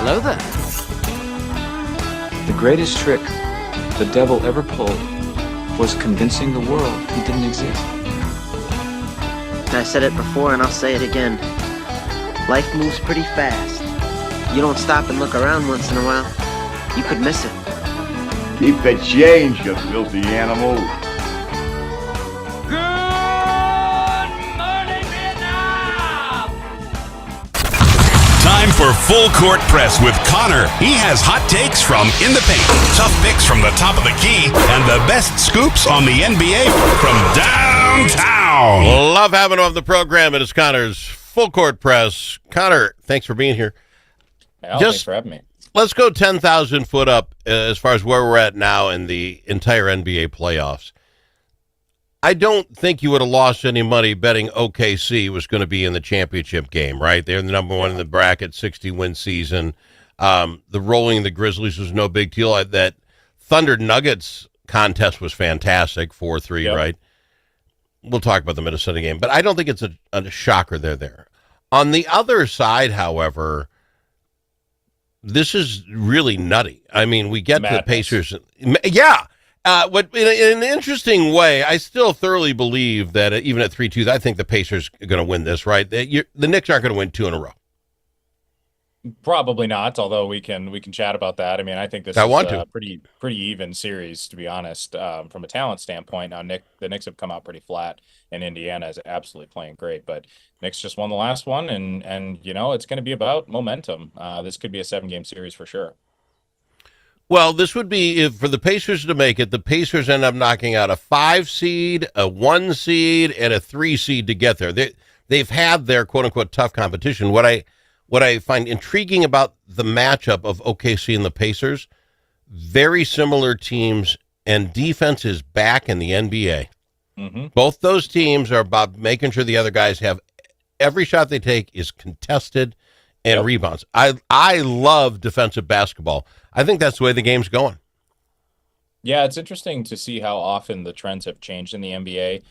Hello there. The greatest trick the devil ever pulled was convincing the world he didn't exist. I said it before and I'll say it again. Life moves pretty fast. You don't stop and look around once in a while, you could miss it. Keep the change, you filthy animal. Good morning, Vietnam! Time for Full Court Press with Connor. He has hot takes from In the Paint, tough picks from the top of the key, and the best scoops on the NBA from downtown. Love having him on the program. It is Connor's Full Court Press. Connor, thanks for being here. Thanks for having me. Let's go 10,000 foot up as far as where we're at now in the entire NBA playoffs. I don't think you would have lost any money betting OKC was going to be in the championship game, right? They're the number one in the bracket, 60-win season. The rolling the Grizzlies was no big deal. That Thunder Nuggets contest was fantastic, 4-3, right? We'll talk about the Minnesota game, but I don't think it's a shocker they're there. On the other side, however, this is really nutty. I mean, we get the Pacers. Yeah. What in an interesting way, I still thoroughly believe that even at 3-2, I think the Pacers are going to win this, right? The Knicks aren't going to win two in a row. Probably not, although we can chat about that. I mean, I think this is a pretty even series, to be honest, from a talent standpoint. Now, the Knicks have come out pretty flat, and Indiana is absolutely playing great. But Knicks just won the last one, and you know, it's going to be about momentum. This could be a 7-game series for sure. Well, this would be, if for the Pacers to make it, the Pacers end up knocking out a 5 seed, a 1 seed, and a 3 seed to get there. They've had their quote-unquote tough competition. What I find intriguing about the matchup of OKC and the Pacers, very similar teams, and defense is back in the NBA. Mm-hmm. Both those teams are about making sure the other guys have every shot they take is contested and rebounds. I love defensive basketball. I think that's the way the game's going. Yeah, it's interesting to see how often the trends have changed in the NBA.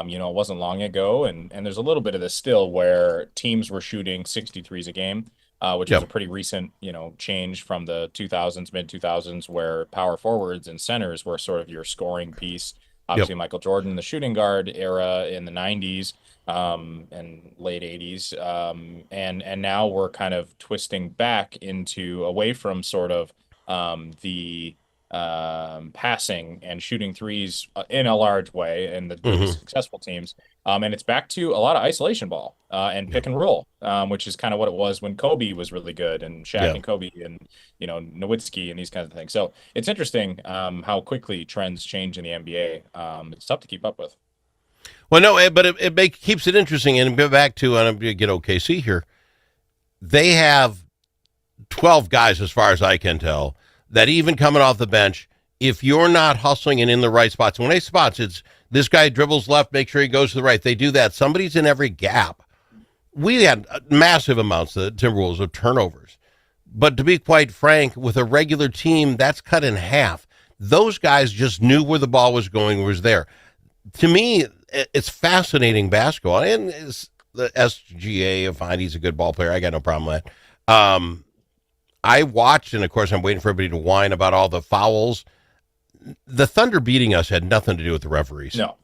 You know, it wasn't long ago, and there's a little bit of this still where teams were shooting 63s a game, which is a pretty recent, change from the 2000s, mid-2000s, where power forwards and centers were sort of your scoring piece. Obviously, Michael Jordan, the shooting guard era in the 90s and late 80s. And now we're kind of twisting back away from sort of the passing and shooting threes in a large way in the successful teams. And it's back to a lot of isolation ball and pick and roll, which is kind of what it was when Kobe was really good, and Shaq and Kobe and, Nowitzki and these kinds of things. So it's interesting how quickly trends change in the NBA. It's tough to keep up with. Well, no, but it keeps it interesting. And back to, I'm going to get OKC here. They have 12 guys, as far as I can tell, that even coming off the bench, if you're not hustling and in the right spots, when they spots, it's this guy dribbles left, make sure he goes to the right. They do that. Somebody's in every gap. We had massive amounts of Timberwolves of turnovers. But to be quite frank, with a regular team, that's cut in half. Those guys just knew where the ball was going, was there. To me, it's fascinating basketball. And the SGA, fine, he's a good ball player. I got no problem with that. I watched, and of course I'm waiting for everybody to whine about all the fouls. The Thunder beating us had nothing to do with the referees. No.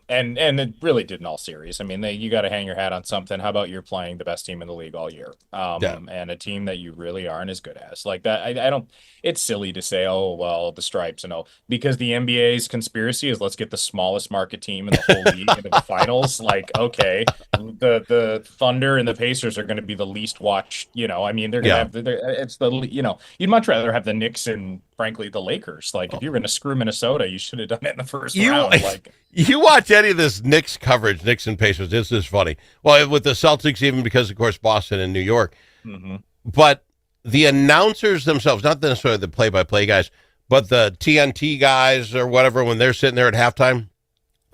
And it really did in all series. I mean, you got to hang your hat on something. How about you're playing the best team in the league all year? And a team that you really aren't as good as. Like that, I don't, it's silly to say, oh, well, the stripes and all, because the NBA's conspiracy is let's get the smallest market team in the whole league into the finals. Like, okay, the Thunder and the Pacers are going to be the least watched, I mean, they're going to have, you'd much rather have the Knicks and, frankly, the Lakers. Like, if you're going to screw Minnesota, you should have done it in the first round. Like, you watch any of this Knicks coverage, Knicks and Pacers, this is funny. Well, with the Celtics, even because, of course, Boston and New York. Mm-hmm. But the announcers themselves, not necessarily the play-by-play guys, but the TNT guys or whatever, when they're sitting there at halftime,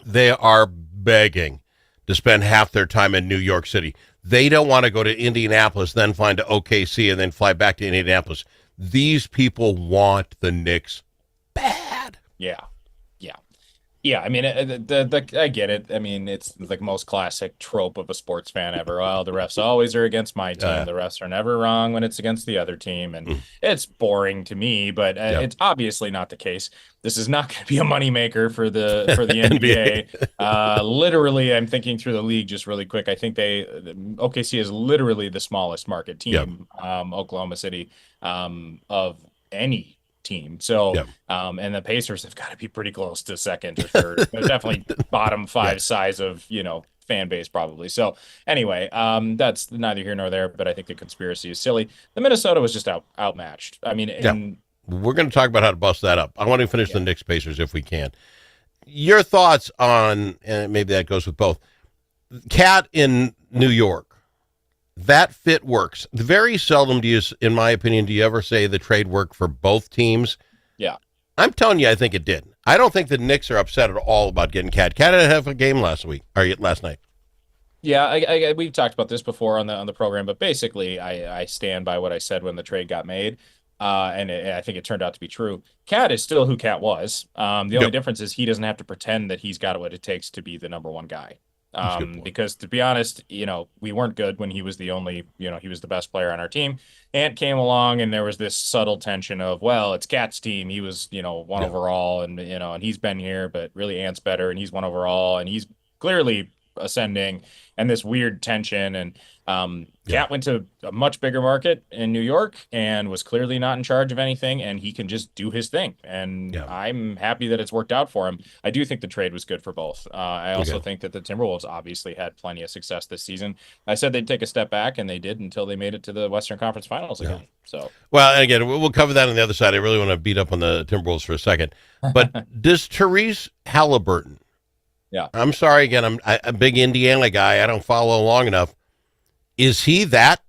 they are begging to spend half their time in New York City. They don't want to go to Indianapolis, then fly to OKC, and then fly back to Indianapolis. These people want the Knicks bad. Yeah. Yeah, I mean, I get it. I mean, it's the most classic trope of a sports fan ever. Well, the refs always are against my team. The refs are never wrong when it's against the other team, and it's boring to me. But it's obviously not the case. This is not going to be a moneymaker for the NBA. Literally, I'm thinking through the league just really quick. I think OKC is literally the smallest market team, Oklahoma City, of any team. So, and the Pacers have got to be pretty close to second or third. They're definitely bottom five size of, fan base probably. So anyway, that's neither here nor there, but I think the conspiracy is silly. The Minnesota was just outmatched. I mean, we're going to talk about how to bust that up. I want to finish the Knicks Pacers if we can. Your thoughts on, and maybe that goes with both, Cat in New York. That fit works. Very seldom do you, in my opinion, do you ever say the trade worked for both teams? Yeah. I'm telling you, I think it did. I don't think the Knicks are upset at all about getting Cat. Cat had a half a game last night. Yeah, we've talked about this before on the program, but basically, I stand by what I said when the trade got made, and I think it turned out to be true. Cat is still who Cat was. The only difference is he doesn't have to pretend that he's got what it takes to be the number one guy. Because to be honest, we weren't good when he was the only, he was the best player on our team. Ant came along and there was this subtle tension of, well, it's Cat's team. He was, one overall and, and he's been here, but really Ant's better and he's one overall and he's clearly ascending, and this weird tension. And Cat went to a much bigger market in New York and was clearly not in charge of anything, and he can just do his thing. And I'm happy that it's worked out for him. I do think the trade was good for both. I also think that the Timberwolves obviously had plenty of success this season. I said they'd take a step back, and they did until they made it to the Western Conference Finals again. So, well, and again, we'll cover that on the other side. I really want to beat up on the Timberwolves for a second. But does Therese Halliburton, I'm sorry, again, I'm a big Indiana guy. I don't follow long enough. Is he that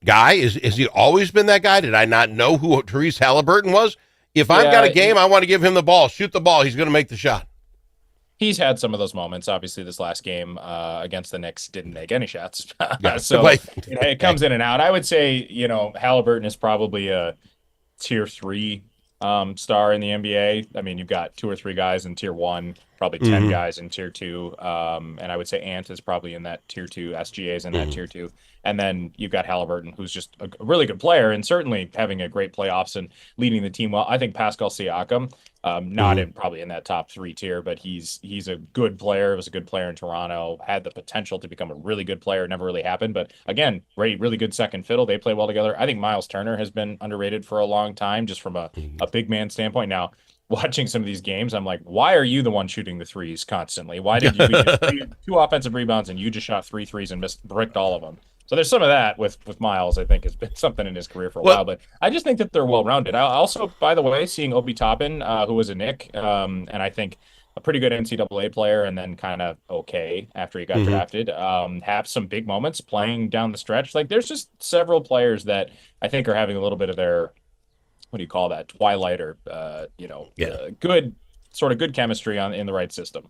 guy? Is he always been that guy? Did I not know who Therese Halliburton was? If I've got a game, I want to give him the ball. Shoot the ball. He's going to make the shot. He's had some of those moments. Obviously, this last game against the Knicks didn't make any shots. So it comes in and out. I would say, Halliburton is probably a tier 3 star in the NBA. I mean, you've got 2 or 3 guys in tier 1, probably 10 guys in tier 2. And I would say Ant is probably in that tier 2. SGA is in that tier 2. And then you've got Halliburton, who's just a really good player and certainly having a great playoffs and leading the team well. I think Pascal Siakam, probably in that top 3 tier, but he's a good player. Was a good player in Toronto, had the potential to become a really good player. Never really happened. But again, really good second fiddle. They play well together. I think Miles Turner has been underrated for a long time, just from a big man standpoint. Now, watching some of these games, I'm like, why are you the one shooting the threes constantly? Why did you get 2 offensive rebounds and you just shot 3 threes and bricked all of them? So there's some of that with Miles, I think, has been something in his career for a while. But I just think that they're well-rounded. I also, by the way, seeing Obi Toppin, who was a Knick, and I think a pretty good NCAA player and then kind of okay after he got drafted, have some big moments playing down the stretch. Like, there's just several players that I think are having a little bit of their, what do you call that, twilight or, good chemistry in the right system.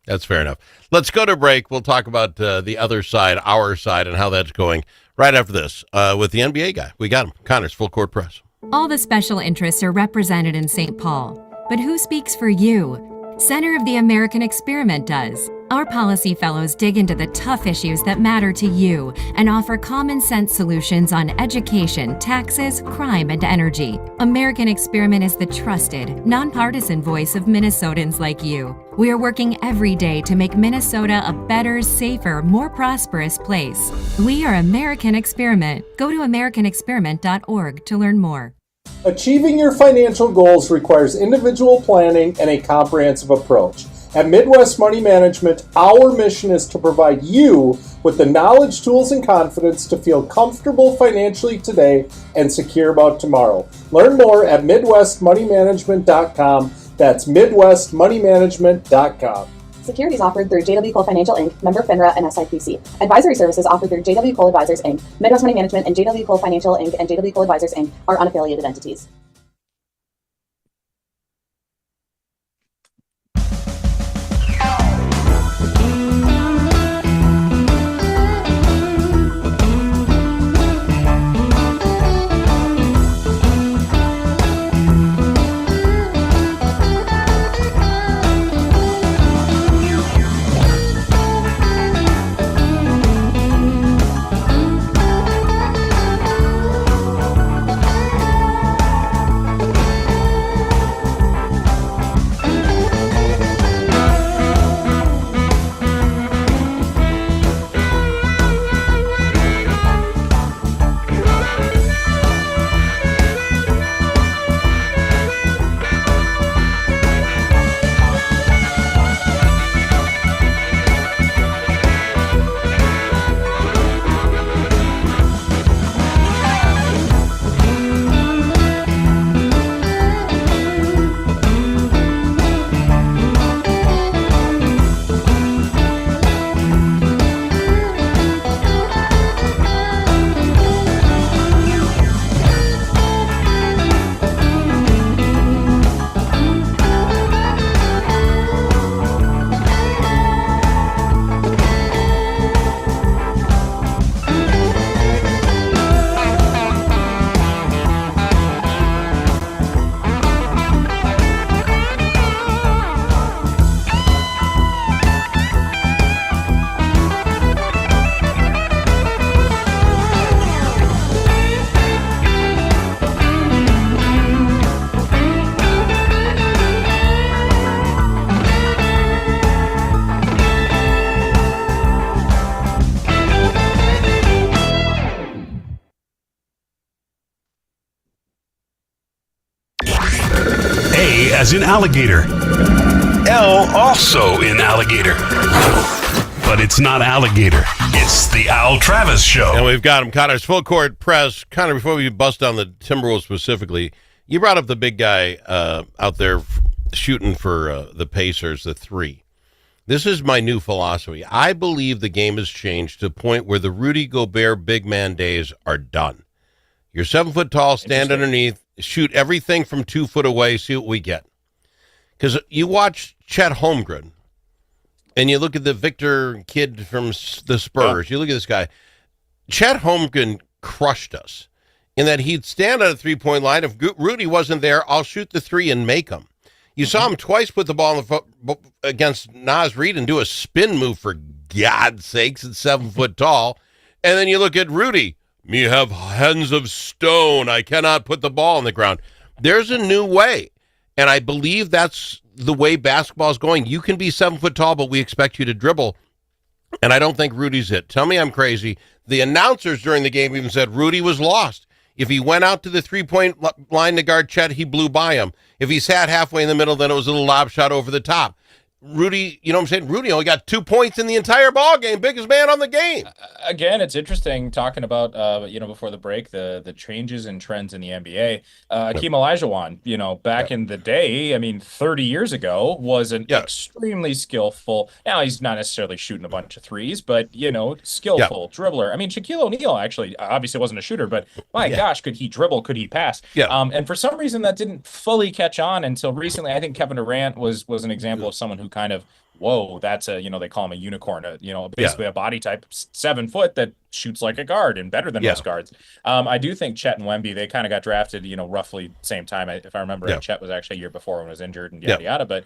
That's fair enough. Let's go to break. We'll talk about the other side, our side, and how that's going right after this with the NBA guy. We got him. Connor's Full Court Press. All the special interests are represented in St. Paul. But who speaks for you? Center of the American Experiment does. Our policy fellows dig into the tough issues that matter to you and offer common sense solutions on education, taxes, crime, and energy. American Experiment is the trusted, nonpartisan voice of Minnesotans like you. We are working every day to make Minnesota a better, safer, more prosperous place. We are American Experiment. Go to americanexperiment.org to learn more. Achieving your financial goals requires individual planning and a comprehensive approach. At Midwest Money Management, our mission is to provide you with the knowledge, tools, and confidence to feel comfortable financially today and secure about tomorrow. Learn more at MidwestMoneyManagement.com. That's MidwestMoneyManagement.com. Securities offered through JW Cole Financial Inc., member FINRA and SIPC. Advisory services offered through JW Cole Advisors Inc., Midwest Money Management, and JW Cole Financial Inc. and JW Cole Advisors Inc. are unaffiliated entities. as in alligator. L also in alligator. But it's not alligator. It's the Al Travis Show. And we've got him, Connor's Full Court Press. Connor, before we bust on the Timberwolves specifically, you brought up the big guy out there shooting for the Pacers, the three. This is my new philosophy. I believe the game has changed to a point where the Rudy Gobert big man days are done. You're 7 foot tall, stand underneath, shoot everything from 2 foot away, see what we get. Because you watch Chet Holmgren, and you look at the Victor kid from the Spurs. You look at this guy. Chet Holmgren crushed us in that he'd stand on a three-point line. If Rudy wasn't there, I'll shoot the three and make him. You saw him twice put the ball in the against Naz Reid and do a spin move, for God's sakes, at 7 foot tall. And then you look at Rudy. Me have hands of stone. I cannot put the ball on the ground. There's a new way, and I believe that's the way basketball is going. You can be 7 foot tall, but we expect you to dribble. And I don't think Rudy's it. Tell me I'm crazy. The announcers during the game even said Rudy was lost. If he went out to the three-point line to guard Chet, he blew by him. If he sat halfway in the middle, then it was a little lob shot over the top. Rudy, you know what I'm saying? Rudy only got 2 points in the entire ball game. Biggest man on the game. Again, it's interesting talking about, before the break, the changes and trends in the NBA. Akeem Olajuwon, back in the day, 30 years ago, was an extremely skillful. Now, he's not necessarily shooting a bunch of threes, but, skillful dribbler. Shaquille O'Neal actually obviously wasn't a shooter, but my gosh, could he dribble? Could he pass? Yeah. And for some reason, that didn't fully catch on until recently. I think Kevin Durant was an example of someone who kind of, whoa, that's a, they call him a unicorn, basically a body type, 7 foot that shoots like a guard and better than most guards. I do think Chet and Wemby, they kind of got drafted, roughly same time. If I remember right, Chet was actually a year before when he was injured and yada yada, but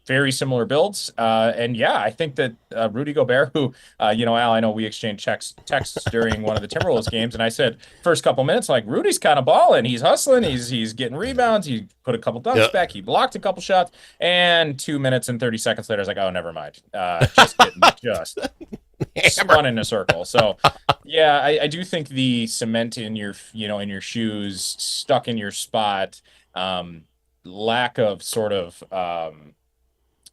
very similar builds. I think that Rudy Gobert, who, Al, I know we exchanged texts during one of the Timberwolves games, and I said first couple minutes, like, Rudy's kind of balling, he's hustling, he's getting rebounds, he put a couple dunks back, he blocked a couple shots, and 2 minutes and 30 seconds later, I was like, oh, never mind. Just kidding, just spun in a circle. So I do think the cement in your shoes, stuck in your spot, lack of sort of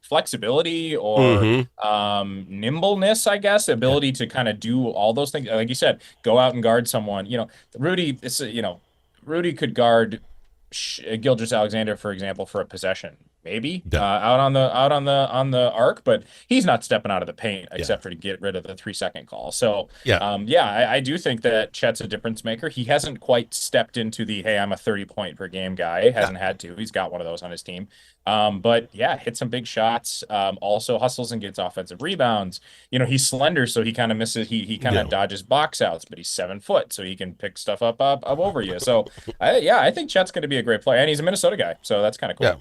flexibility or nimbleness, I guess, ability to kind of do all those things. Like you said, go out and guard someone. Rudy, Rudy could guard Gilgeous-Alexander, for example, for a possession. Maybe out on the arc, but he's not stepping out of the paint except for to get rid of the 3 second call. So I do think that Chet's a difference maker. He hasn't quite stepped into the, hey, I'm a 30 point per game guy. Hasn't had to. He's got one of those on his team. But hit some big shots. Also hustles and gets offensive rebounds. He's slender, so he kind of misses. He kind of dodges box outs, but he's 7 foot, so he can pick stuff up over you. So I think Chet's going to be a great player, and he's a Minnesota guy, so that's kind of cool. Yeah.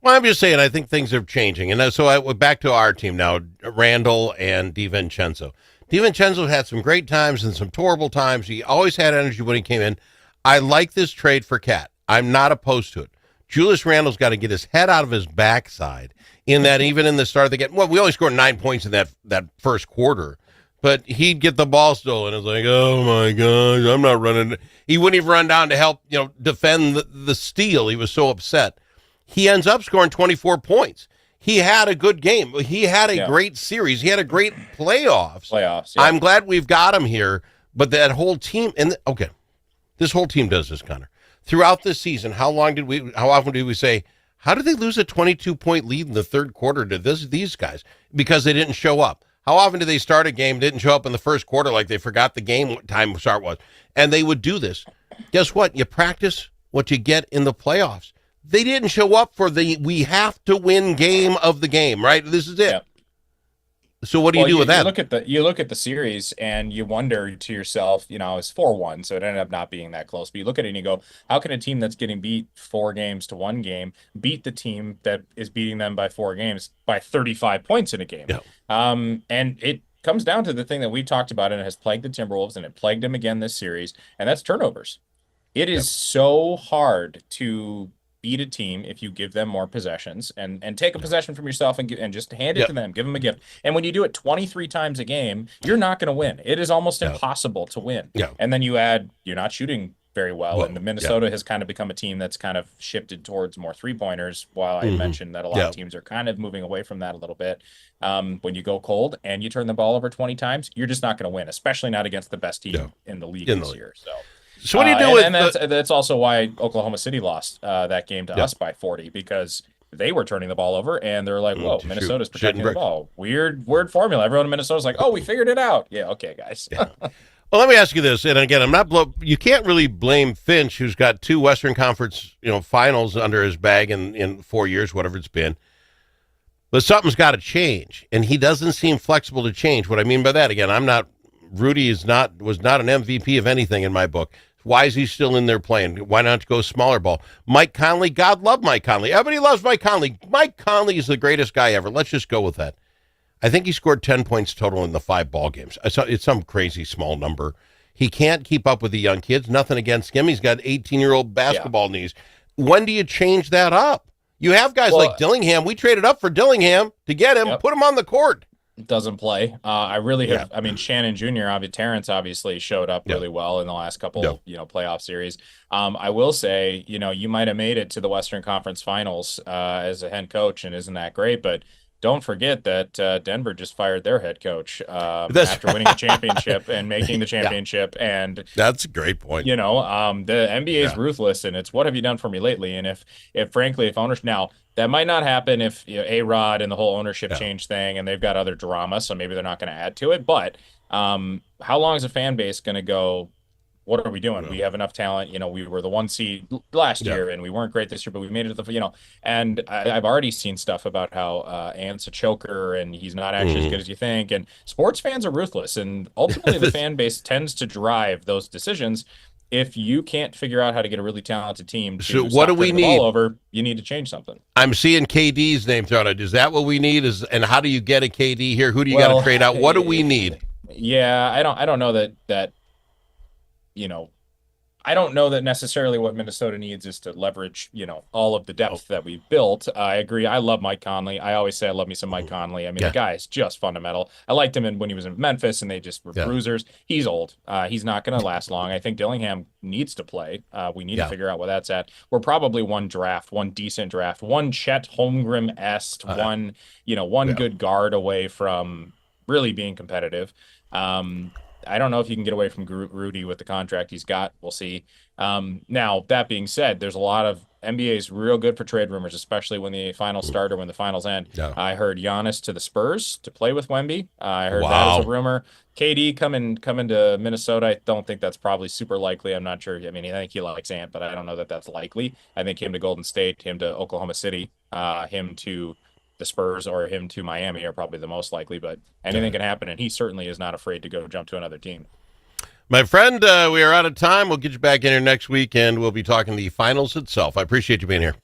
Well, I'm just saying, I think things are changing. And so back to our team now, Randall and DiVincenzo. DiVincenzo had some great times and some horrible times. He always had energy when he came in. I like this trade for Cat. I'm not opposed to it. Julius Randle's got to get his head out of his backside in that even in the start of the game. Well, we only scored 9 points in that first quarter, but he'd get the ball stolen. It's like, oh, my gosh, I'm not running. He wouldn't even run down to help, defend the steal. He was so upset. He ends up scoring 24 points. He had a good game. He had a great series. He had a great playoffs. Yeah. I'm glad we've got him here, but that whole team, this whole team does this, Connor. Throughout the season, how often did we say, how did they lose a 22-point lead in the third quarter to these guys? Because they didn't show up. How often did they start a game, didn't show up in the first quarter, like they forgot the game what time start was? And they would do this. Guess what? You practice what you get in the playoffs. They didn't show up for we have to win game of the game, right? This is it. Yep. So what do you do with that? You look at the series and you wonder to yourself, it's 4-1, so it ended up not being that close. But you look at it and you go, how can a team that's getting beat 4 games to 1 game beat the team that is beating them by 4 games by 35 points in a game? Yeah. And it comes down to the thing that we talked about, and it has plagued the Timberwolves, and it plagued them again this series, and that's turnovers. It is so hard to beat a team if you give them more possessions and take a possession from yourself and just hand it to them, give them a gift. And when you do it 23 times a game, you're not going to win. It is almost impossible to win. Yeah. And then you add, you're not shooting very well. And Minnesota has kind of become a team that's kind of shifted towards more 3-pointers, while I mentioned that a lot of teams are kind of moving away from that a little bit. When you go cold and you turn the ball over 20 times, you're just not going to win, especially not against the best team in the league this year. So what do you do with... And that's also why Oklahoma City lost that game to us by 40, because they were turning the ball over, and they're like, whoa, Minnesota's protecting the ball. Weird formula. Everyone in Minnesota's like, oh, we figured it out. Yeah, okay, guys. Well, let me ask you this, and again, I'm not you can't really blame Finch, who's got 2 Western Conference, finals under his bag in 4 years, whatever it's been. But something's got to change, and he doesn't seem flexible to change. What I mean by that, again, Rudy was not an MVP of anything in my book. Why is he still in there playing? Why not go smaller ball? Mike Conley, God love Mike Conley. Everybody loves Mike Conley. Mike Conley is the greatest guy ever. Let's just go with that. I think he scored 10 points total in the 5 ball games. It's some crazy small number. He can't keep up with the young kids. Nothing against him. He's got 18-year-old basketball knees. When do you change that up? You have guys like Dillingham. We traded up for Dillingham to get him, put him on the court. Doesn't play. I really have. I mean, Shannon Jr. Terrence obviously showed up really well in the last couple, playoff series. I will say, you might have made it to the Western Conference Finals as a head coach, and isn't that great? But don't forget that Denver just fired their head coach after winning a championship and making the championship. And that's a great point. The NBA is ruthless, and it's what have you done for me lately? And if owners now. That might not happen if A-Rod and the whole ownership change thing, and they've got other drama, so maybe they're not going to add to it. But how long is a fan base going to go, what are we doing? We have enough talent. We were the 1 seed last year, and we weren't great this year, but we made it to the, and I've already seen stuff about how Ant's a choker, and he's not actually as good as you think. And sports fans are ruthless, and ultimately the fan base tends to drive those decisions. If you can't figure out how to get a really talented team to what do we need? Ball over, you need to change something. I'm seeing KD's name thrown out. Is that what we need? And how do you get a KD here? Who do you got to trade out? What do we need? Yeah, I don't know that I don't know that necessarily what Minnesota needs is to leverage, all of the depth that we've built. I agree. I love Mike Conley. I always say I love me some Mike Conley. I mean, the guy is just fundamental. I liked him when he was in Memphis, and they just were bruisers. He's old. He's not going to last long. I think Dillingham needs to play. We need to figure out where that's at. We're probably one decent draft, one Chet Holmgren-esque, one good guard away from really being competitive. I don't know if you can get away from Rudy with the contract he's got. We'll see. Now, that being said, there's a lot of NBA's real good for trade rumors, especially when the finals start or when the finals end. Yeah. I heard Giannis to the Spurs to play with Wemby. I heard that as a rumor. KD coming to Minnesota. I don't think that's probably super likely. I'm not sure. I mean, I think he likes Ant, but I don't know that that's likely. I think him to Golden State, him to Oklahoma City, him to the Spurs, or him to Miami are probably the most likely, but anything can happen, and he certainly is not afraid to go jump to another team. My friend, we are out of time. We'll get you back in here next week, and we'll be talking the finals itself. I appreciate you being here.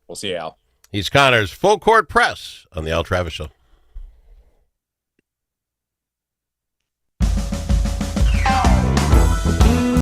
We'll see you, Al. He's Connor's Full Court Press on the Al Travis Show.